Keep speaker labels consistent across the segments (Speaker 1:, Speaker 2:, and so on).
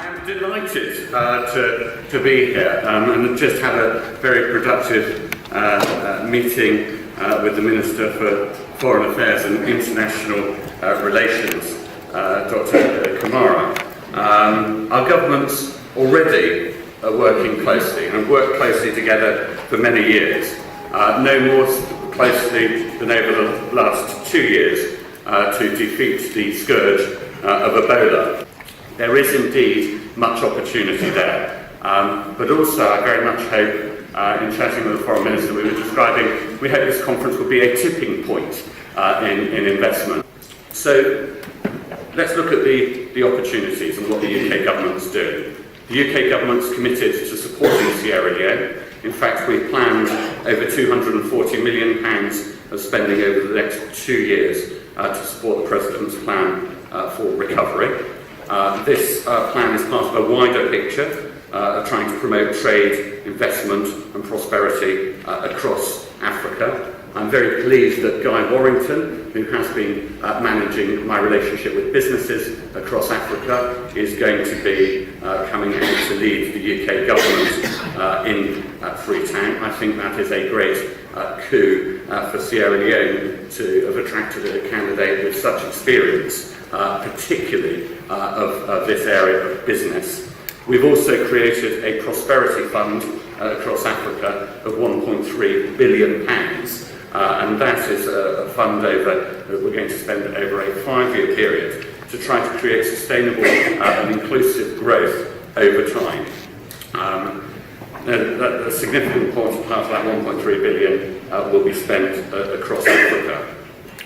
Speaker 1: I'm delighted to be here and just had a very productive meeting with the Minister for Foreign Affairs and International Relations, Dr. Kamara. Our governments already are working closely and have worked closely together for many years, no more closely than over the last 2 years to defeat the scourge of Ebola. There is indeed much opportunity there, but also I very much hope, in chatting with the Foreign Minister we were describing, we hope this conference will be a tipping point in investment. So let's look at the opportunities and what the UK government's doing. The UK government's committed to supporting Sierra Leone. In fact, we've planned over £240 million of spending over the next 2 years to support the President's plan for recovery. This plan is part of a wider picture of trying to promote trade, investment and prosperity across Africa. I'm very pleased that Guy Warrington, who has been managing my relationship with businesses across Africa, is going to be coming in to lead the UK government in Freetown. I think that is a great coup for Sierra Leone to have attracted a candidate with such experience, particularly of this area of business. We've also created a prosperity fund across Africa of £1.3 billion. And that is a fund that we're going to spend over a 5-year period to try to create sustainable and inclusive growth over time. A significant part of that 1.3 billion will be spent across Africa.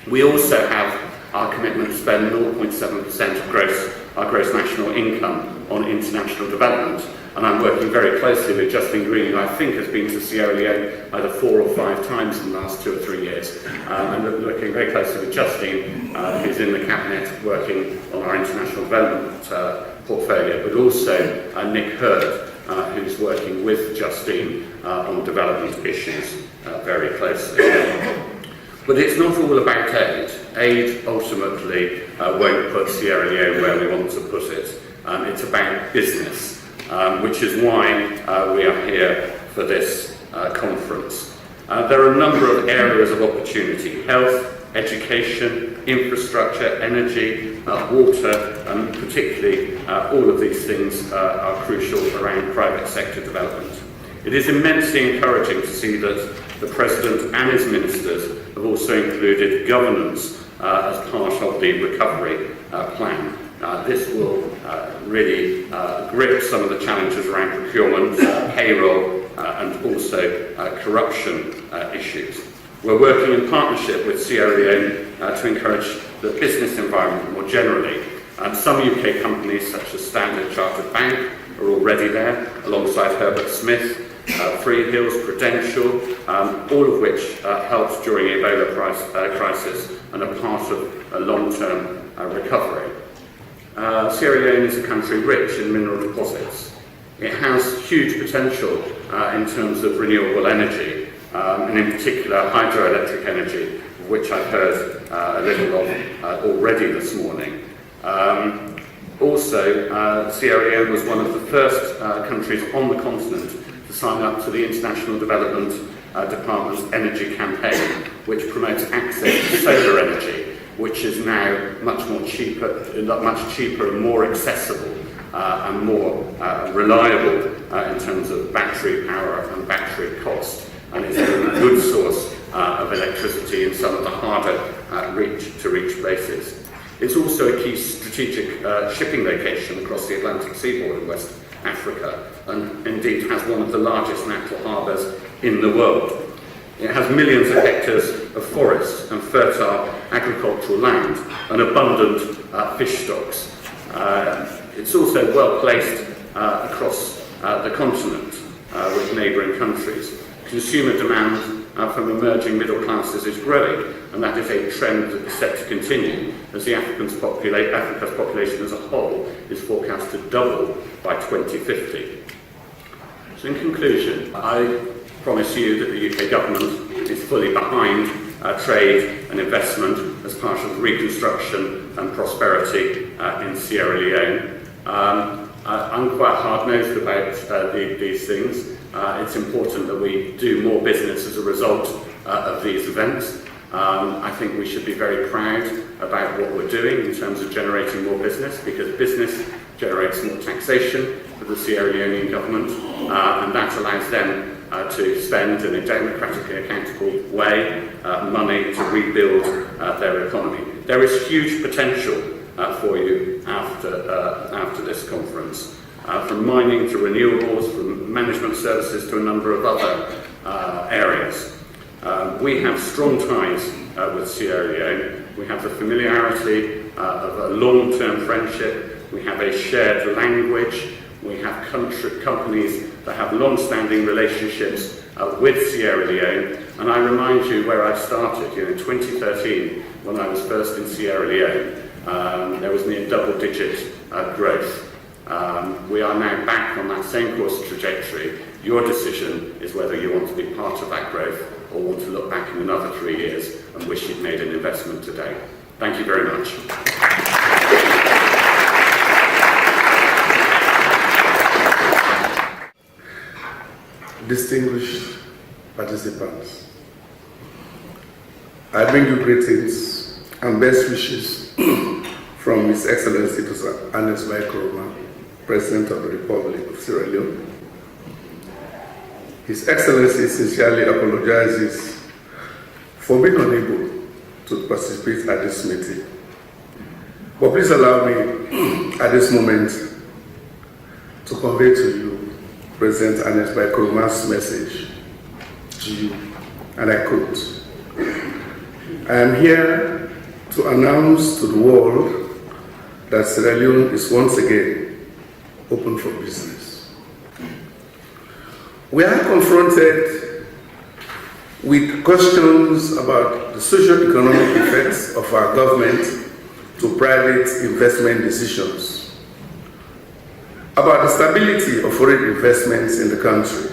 Speaker 1: We also have our commitment to spend 0.7% of our gross national income on international development. And I'm working very closely with Justine Green, who I think has been to Sierra Leone either 4 or 5 times in the last 2 or 3 years. And working very closely with Justine, who's in the Cabinet working on our international development portfolio, but also Nick Hurd, who's working with Justine on development issues very closely. But it's not all about aid. Aid ultimately won't put Sierra Leone where we want to put it. It's about business. Which is why we are here for this conference. There are a number of areas of opportunity: health, education, infrastructure, energy, water, and particularly all of these things are crucial around private sector development. It is immensely encouraging to see that the President and his ministers have also included governance as part of the recovery plan. This will really grip some of the challenges around procurement, payroll, and also corruption issues. We're working in partnership with Sierra Leone to encourage the business environment more generally. Some UK companies, such as Standard Chartered Bank, are already there, alongside Herbert Smith, Freehills, Prudential, all of which helped during the Ebola crisis and are part of a long-term recovery. Sierra Leone is a country rich in mineral deposits. It has huge potential in terms of renewable energy, and in particular hydroelectric energy, of which I've heard a little of already this morning. Also, Sierra Leone was one of the first countries on the continent to sign up to the International Development Department's energy campaign, which promotes access to solar energy, which is now much cheaper and more accessible and more reliable in terms of battery power and battery cost, and it's a good source of electricity in some of the harder to reach places. It's also a key strategic shipping location across the Atlantic seaboard in West Africa, and indeed has one of the largest natural harbours in the world. It has millions of hectares of forests and fertile agricultural land and abundant fish stocks. It's also well placed across the continent with neighbouring countries. Consumer demand from emerging middle classes is growing, and that is a trend that is set to continue as Africa's population as a whole is forecast to double by 2050. So in conclusion, I promise you that the UK government is fully behind trade and investment as part of reconstruction and prosperity in Sierra Leone. I'm quite hard-nosed about these things. It's important that we do more business as a result of these events. I think we should be very proud about what we're doing in terms of generating more business, because business generates more taxation for the Sierra Leonean government, and that allows them to spend in a democratically accountable way money to rebuild their economy. There is huge potential for you after this conference, from mining to renewables, from management services to a number of other areas. We have strong ties with Sierra Leone. We have the familiarity of a long-term friendship. We have a shared language. We have companies that have long-standing relationships with Sierra Leone. And I remind you where I started. In 2013, when I was first in Sierra Leone, there was near double-digit growth. We are now back on that same course trajectory. Your decision is whether you want to be part of that growth or want to look back in another 3 years and wish you'd made an investment today. Thank you very much.
Speaker 2: Distinguished participants, I bring you greetings and best wishes from His Excellency Dr. Ernest Bai Koroma, President of the Republic of Sierra Leone. His Excellency sincerely apologizes for being unable to participate at this meeting. But please allow me at this moment to convey to you President Ernest Bai Koroma's message to you, and I quote, "I am here to announce to the world that Sierra Leone is once again open for business. We are confronted with questions about the socio-economic effects of our government to private investment decisions, about the stability of foreign investments in the country,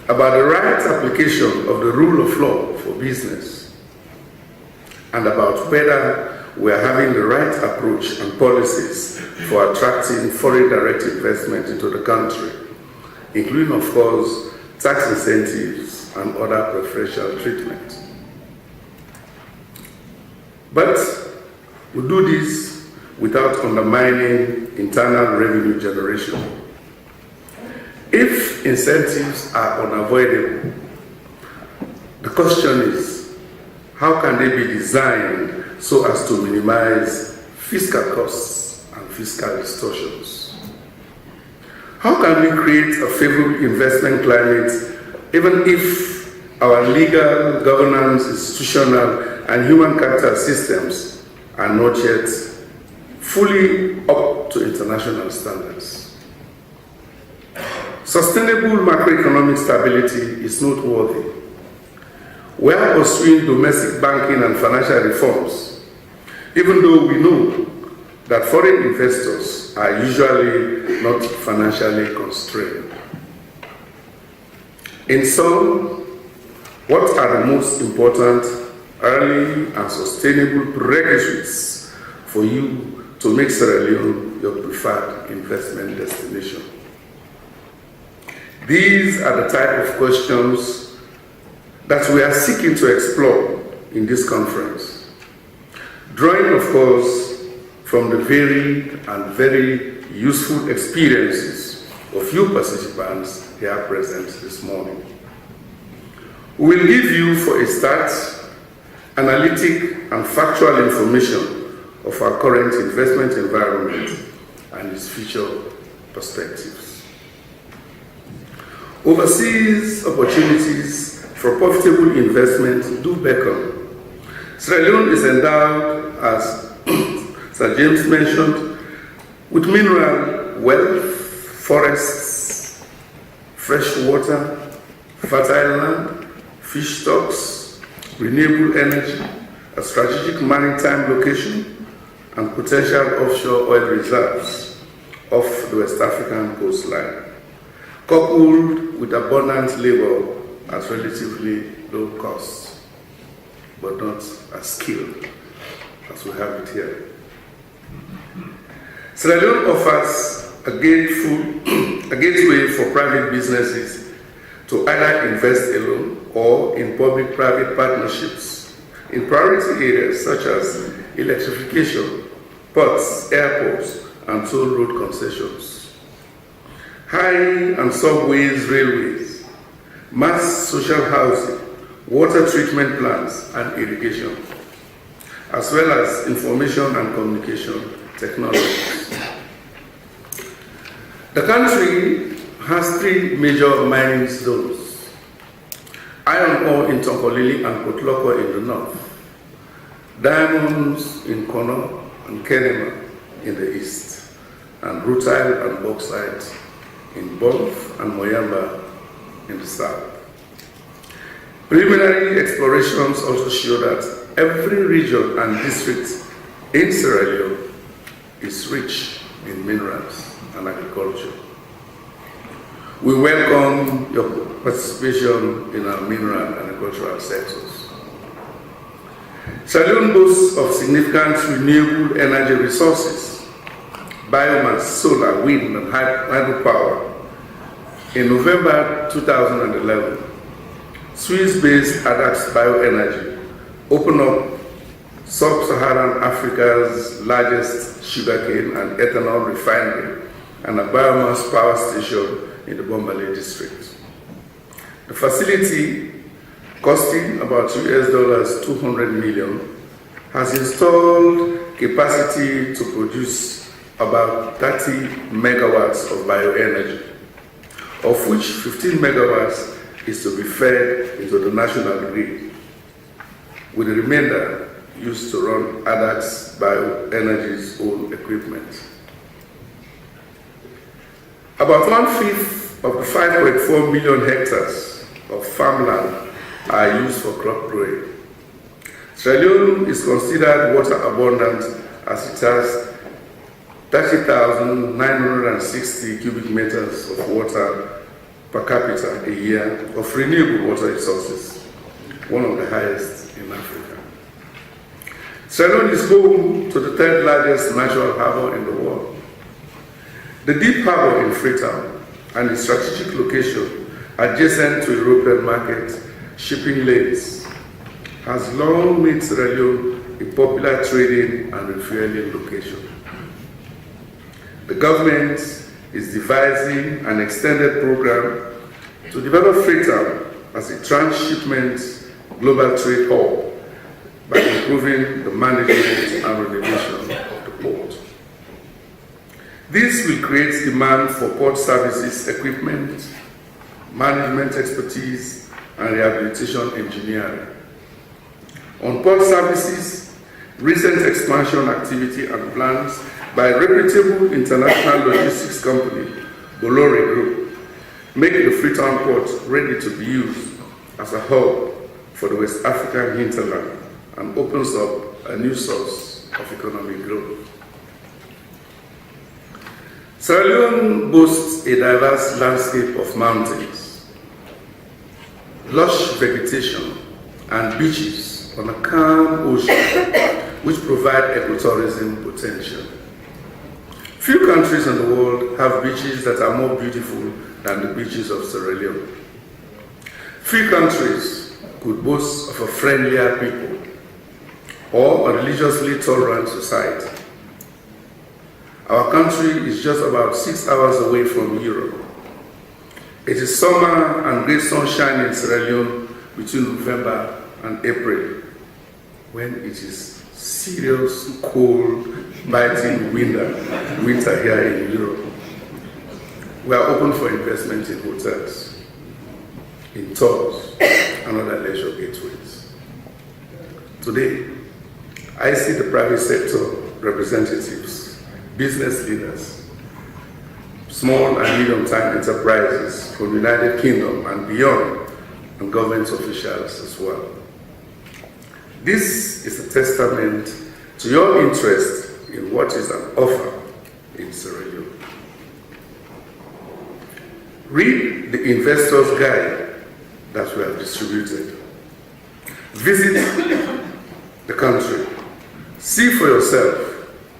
Speaker 2: about the right application of the rule of law for business, and about whether we are having the right approach and policies for attracting foreign direct investment into the country, including, of course, tax incentives and other preferential treatment. But we do this without undermining internal revenue generation. If incentives are unavoidable, the question is, how can they be designed so as to minimize fiscal costs and fiscal distortions? How can we create a favorable investment climate even if our legal, governance, institutional, and human capital systems are not yet fully up to international standards? Sustainable macroeconomic stability is noteworthy. We are pursuing domestic banking and financial reforms, even though we know that foreign investors are usually not financially constrained. In sum, what are the most important early and sustainable prerequisites for you to make Sierra Leone your preferred investment destination? These are the type of questions that we are seeking to explore in this conference, drawing, of course, from the varied and very useful experiences of you participants here present this morning. We will give you, for a start, analytic and factual information of our current investment environment and its future perspectives. Overseas opportunities for profitable investment do beckon. Sierra Leone is endowed, as Sir James mentioned, with mineral wealth, forests, fresh water, fertile land, fish stocks, renewable energy, a strategic maritime location, and potential offshore oil reserves off the West African coastline, coupled with abundant labor at relatively low cost, but not as skilled as we have it here. Sierra Leone offers a gateway for private businesses to either invest alone or in public-private partnerships in priority areas such as electrification, ports, airports, and toll road concessions. High and subways, railways, mass social housing, water treatment plants, and irrigation, as well as information and communication technologies. The country has three major mining zones: iron ore in Tonkolili and Kotloko in the north, diamonds in Kono and Kenema in the east, and rutile and bauxite in Bonf and Moyamba in the south. Preliminary explorations also show that every region and district in Sierra Leone is rich in minerals and agriculture. We welcome your participation in our mineral and agricultural sectors. Sierra Leone boasts of significant renewable energy resources, biomass, solar, wind, and hydropower. In November 2011, Swiss-based Adax Bioenergy opened up Sub-Saharan Africa's largest sugarcane and ethanol refinery and a biomass power station in the Bombale district. The facility, costing about $200 million, has installed capacity to produce about 30 megawatts of bioenergy, of which 15 megawatts is to be fed into the national grid, with the remainder used to run Adax Bioenergy's own equipment. About 1/5 of the 5.4 million hectares of farmland are used for crop growing. Sierra Leone is considered water abundant as it has 30,960 cubic meters of water per capita a year of renewable water resources, one of the highest in Africa. Sierra Leone is home to the third largest natural harbor in the world. The deep harbor in Freetown and its strategic location adjacent to European market shipping lanes has long made Sierra Leone a popular trading and refueling location. The government is devising an extended program to develop Freetown as a transshipment global trade hub by improving the management and renovation of the port. This will create demand for port services equipment, management expertise, and rehabilitation engineering. On port services, recent expansion activity and plans by reputable international logistics company, Bolloré Group, make the Freetown port ready to be used as a hub for the West African hinterland and opens up a new source of economic growth. Sierra Leone boasts a diverse landscape of mountains, lush vegetation, and beaches on a calm ocean which provide ecotourism potential. Few countries in the world have beaches that are more beautiful than the beaches of Sierra Leone. Few countries could boast of a friendlier people or a religiously tolerant society. Our country is just about 6 hours away from Europe. It is summer and great sunshine in Sierra Leone between November and April, when it is serious, cold, biting winter here in Europe. We are open for investment in hotels, in tours, and other leisure gateways. Today, I see the private sector representatives, business leaders, small and medium-time enterprises from the United Kingdom and beyond, and government officials as well. This is a testament to your interest in what is an offer in Sierra Leone. Read the investor's guide that we have distributed. Visit the country. See for yourself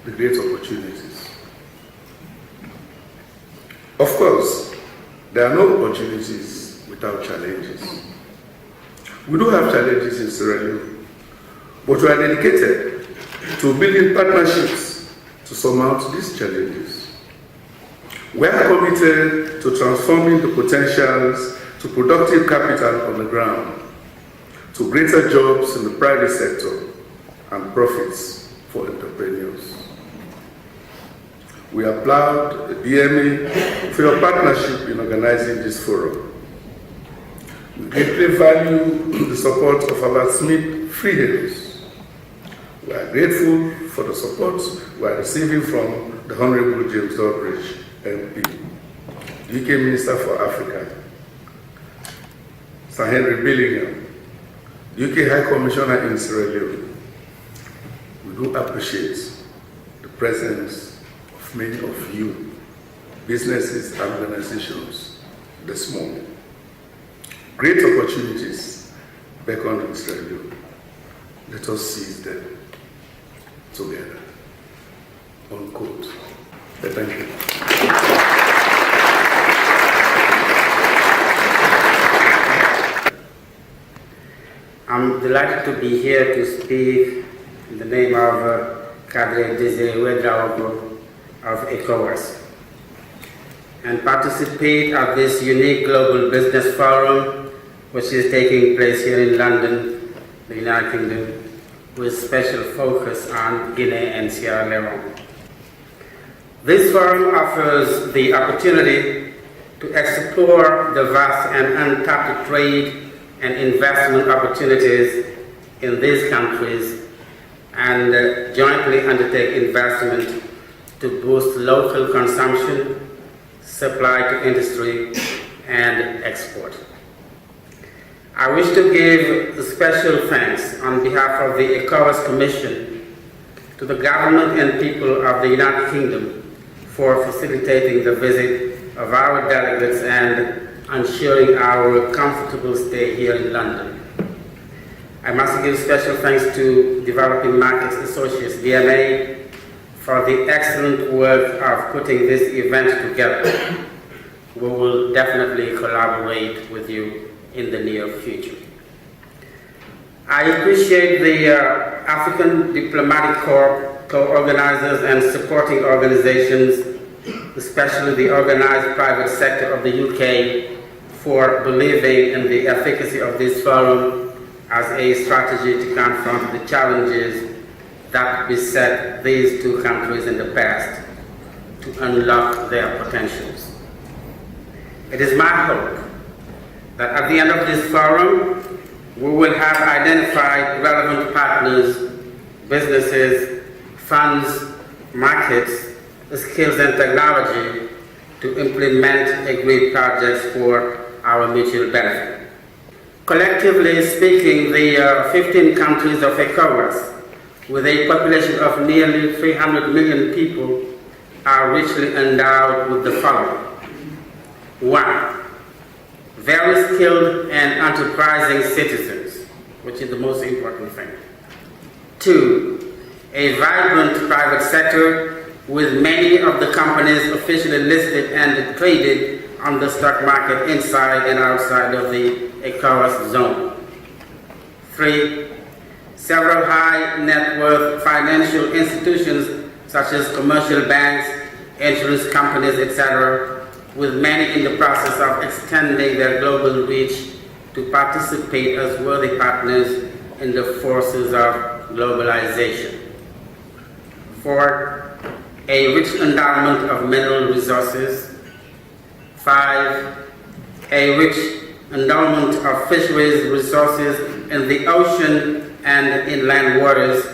Speaker 2: the great opportunities. Of course, there are no opportunities without challenges. We do have challenges in Sierra Leone, but we are dedicated to building partnerships to surmount these challenges. We are committed to transforming the potentials to productive capital on the ground, to greater jobs in the private sector and profits for entrepreneurs. We applaud the DMA for your partnership in organizing this forum. We greatly value the support of our Smith Freedoms. We are grateful for the support we are receiving from the Honorable James Dorbridge, MP, UK Minister for Africa, Sir Henry Billingham, UK High Commissioner in Sierra Leone. We do appreciate the presence of many of you, businesses and organizations, this morning. Great opportunities beckon in Sierra Leone. Let us seize them together. Unquote. Thank you.
Speaker 3: I'm delighted to be here to speak in the name of Cadre Desiree Ouedraogo of ECOWAS and participate at this unique global business forum which is taking place here in London, the United Kingdom, with special focus on Guinea and Sierra Leone. This forum offers the opportunity to explore the vast and untapped trade and investment opportunities in these countries and jointly undertake investment to boost local consumption, supply to industry, and export. I wish to give special thanks on behalf of the ECOWAS Commission to the government and people of the United Kingdom for facilitating the visit of our delegates and ensuring our comfortable stay here in London. I must give special thanks to Developing Markets Associates, DMA, for the excellent work of putting this event together. We will definitely collaborate with you in the near future. I appreciate the African Diplomatic Corps, co-organizers and supporting organizations, especially the organized private sector of the UK, for believing in the efficacy of this forum as a strategy to confront the challenges that beset these two countries in the past to unlock their potentials. It is my hope that at the end of this forum, we will have identified relevant partners, businesses, funds, markets, skills and technology to implement agreed projects for our mutual benefit. Collectively speaking, the 15 countries of ECOWAS, with a population of nearly 300 million people, are richly endowed with the following. 1. Very skilled and enterprising citizens, which is the most important thing. 2. A vibrant private sector with many of the companies officially listed and traded on the stock market inside and outside of the ECOWAS zone. 3. Several high net worth financial institutions such as commercial banks, insurance companies, etc., with many in the process of extending their global reach to participate as worthy partners in the forces of globalization. 4. A rich endowment of mineral resources. 5. A rich endowment of fisheries resources in the ocean and inland waters.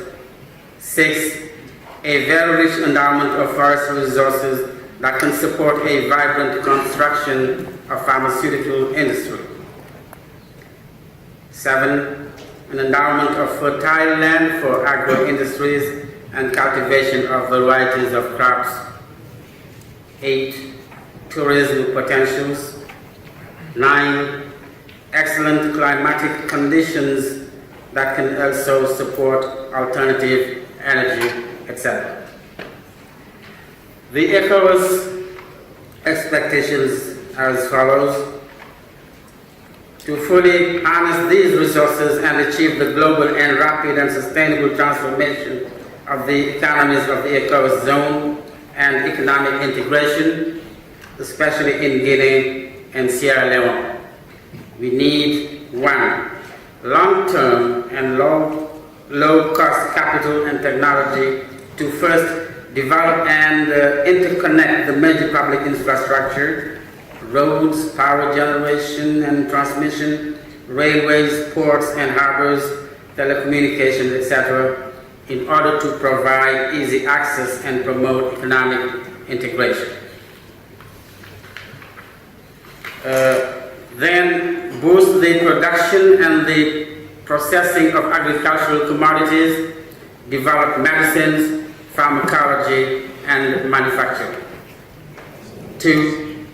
Speaker 3: 6. A very rich endowment of forest resources that can support a vibrant construction of pharmaceutical industry. 7. An endowment of fertile land for agro-industries and cultivation of varieties of crops. 8. Tourism potentials. 9. Excellent climatic conditions that can also support alternative energy, etc. The ECOWAS expectations are as follows: to fully harness these resources and achieve the global and rapid and sustainable transformation of the economies of the ECOWAS zone and economic integration, especially in Guinea and Sierra Leone. We need, one, long-term and low-cost capital and technology to first develop and interconnect the major public infrastructure, roads, power generation and transmission, railways, ports and harbors, telecommunications, etc., in order to provide easy access and promote economic integration. Then boost the production and the processing of agricultural commodities, develop medicines, pharmacology, and manufacturing. 2.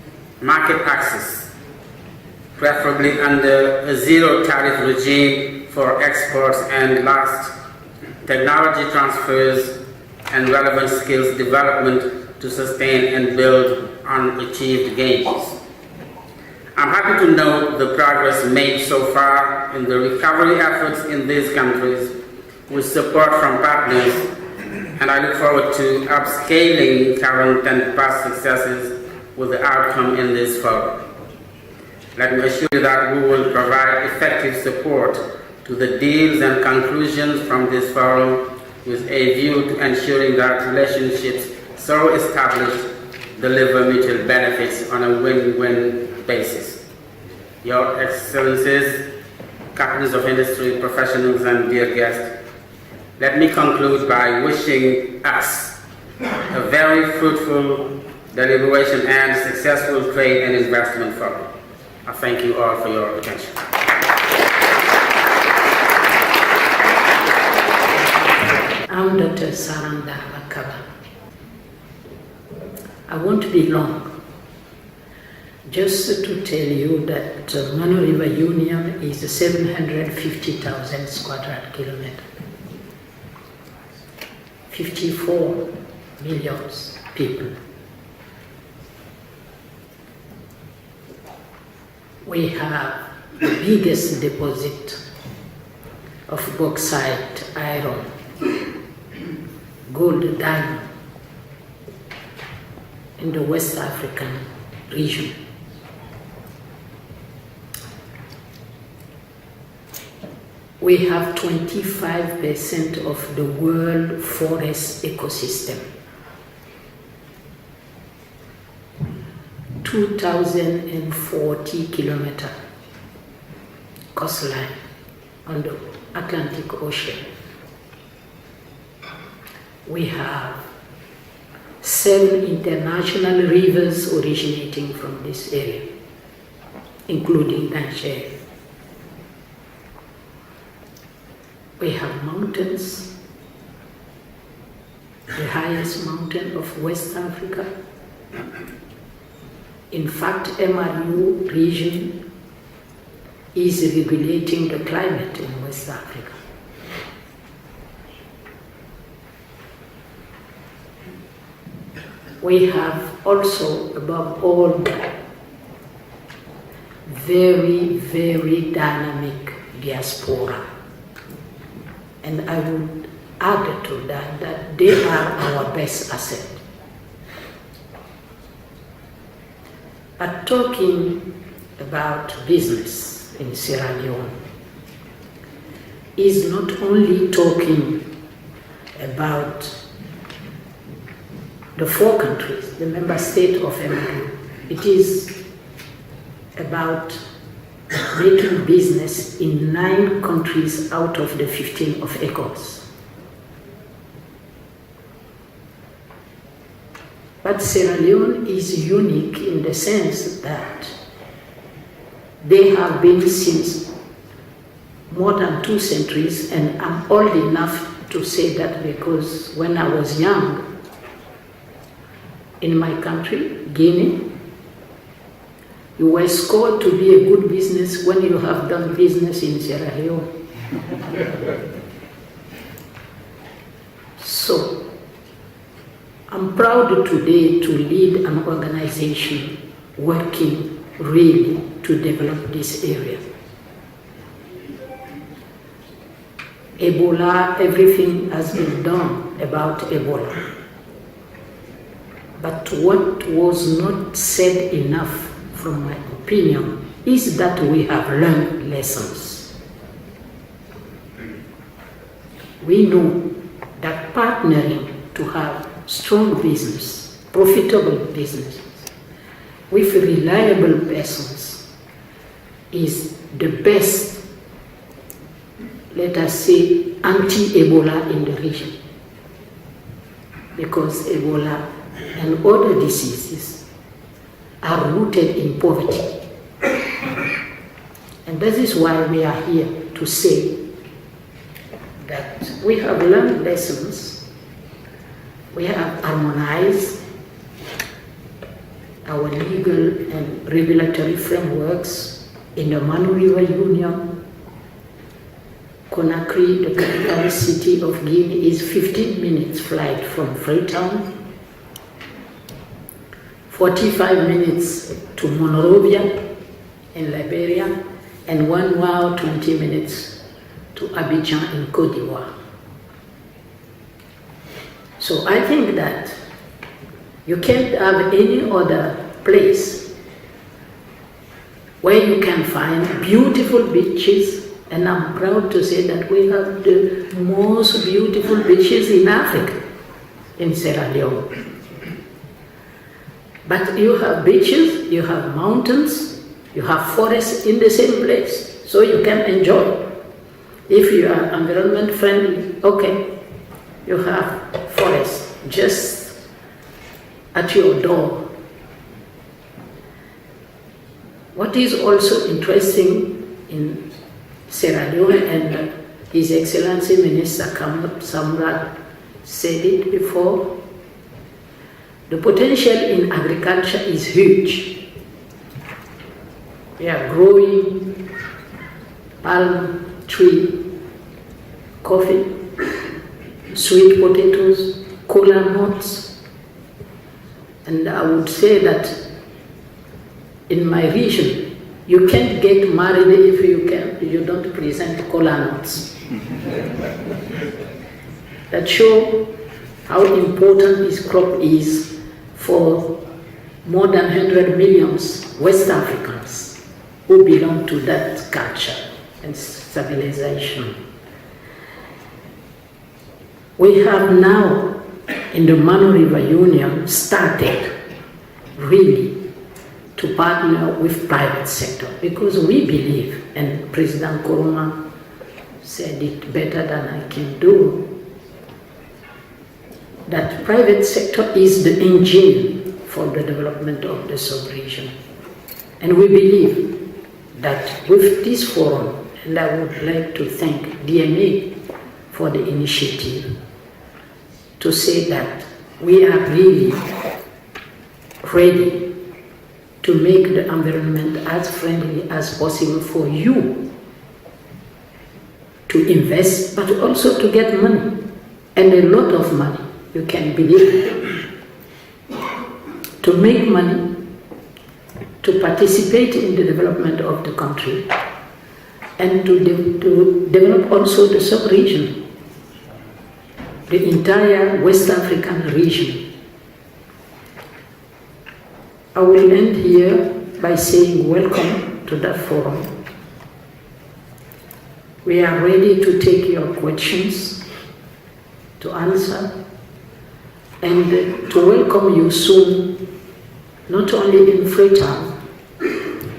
Speaker 3: Market access, preferably under a zero-tariff regime for exports, and last, technology transfers and relevant skills development to sustain and build on achieved gains. I'm happy to note the progress made so far in the recovery efforts in these countries with support from partners, and I look forward to upscaling current and past successes with the outcome in this forum. Let me assure you that we will provide effective support to the deals and conclusions from this forum with a view to ensuring that relationships so established deliver mutual benefits on a win-win basis. Your Excellencies, captains of industry, professionals, and dear guests, let me conclude by wishing us a very fruitful deliberation and successful trade and investment forum. I thank you all for your attention.
Speaker 4: I'm Dr. Saranda Makaba. I won't be long. Just to tell you that Mano River Union is 750,000 square kilometers. 54 million people. We have the biggest deposit of bauxite, iron, gold, diamond in the West African region. We have 25% of the world forest ecosystem. 2,040 kilometer coastline on the Atlantic Ocean. We have 7 international rivers originating from this area, including Niger. We have mountains, the highest mountain of West Africa. In fact, MRU region is regulating the climate in West Africa. We have also, above all, very, very dynamic diaspora. And I would add to that that they are our best asset. But talking about business in Sierra Leone is not only talking about the 4 countries, the member state of MRU. It is about making business in 9 countries out of the 15 of ECOWAS. But Sierra Leone is unique in the sense that they have been since more than 2 centuries, and I'm old enough to say that because when I was young, in my country, Guinea, you were scored to be a good business when you have done business in Sierra Leone. So, I'm proud today to lead an organization working really to develop this area. Ebola, everything has been done about Ebola. But what was not said enough, from my opinion, is that we have learned lessons. We know that partnering to have strong business, profitable businesses, with reliable persons is the best, let us say, anti-Ebola in the region. Because Ebola and other diseases are rooted in poverty. And that is why we are here to say that we have learned lessons, we have harmonized our legal and regulatory frameworks in the Manu River Union. Conakry, the capital city of Guinea, is 15 minutes flight from Freetown, 45 minutes to Monrovia in Liberia, and 1 hour 20 minutes to Abidjan in Côte d'Ivoire. So I think that you can't have any other place where you can find beautiful beaches, and I'm proud to say that we have the most beautiful beaches in Africa, in Sierra Leone. But you have beaches, you have mountains, you have forests in the same place, so you can enjoy. If you are environment friendly, okay, you have forests just at your door. What is also interesting in Sierra Leone, and His Excellency Minister Samrat said it before, the potential in agriculture is huge. We are growing palm tree, coffee, sweet potatoes, cola nuts, and I would say that in my region, you can't get married if you don't present cola nuts. That show how important this crop is for more than 100 million West Africans who belong to that culture and civilization. We have now, in the Manu River Union, started really to partner with private sector, because we believe, and President Koroma said it better than I can do, that private sector is the engine for the development of the sub-region. And we believe that with this forum, and I would like to thank DMA for the initiative, to say that we are really ready to make the environment as friendly as possible for you to invest, but also to get money, and a lot of money. You can believe it. To make money, to participate in the development of the country, and to develop also the sub-region, the entire West African region. I will end here by saying welcome to that forum. We are ready to take your questions, to answer, and to welcome you soon, not only in Freetown,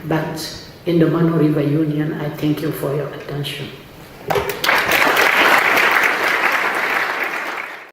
Speaker 4: but in the Manu River Union. I thank you for your attention.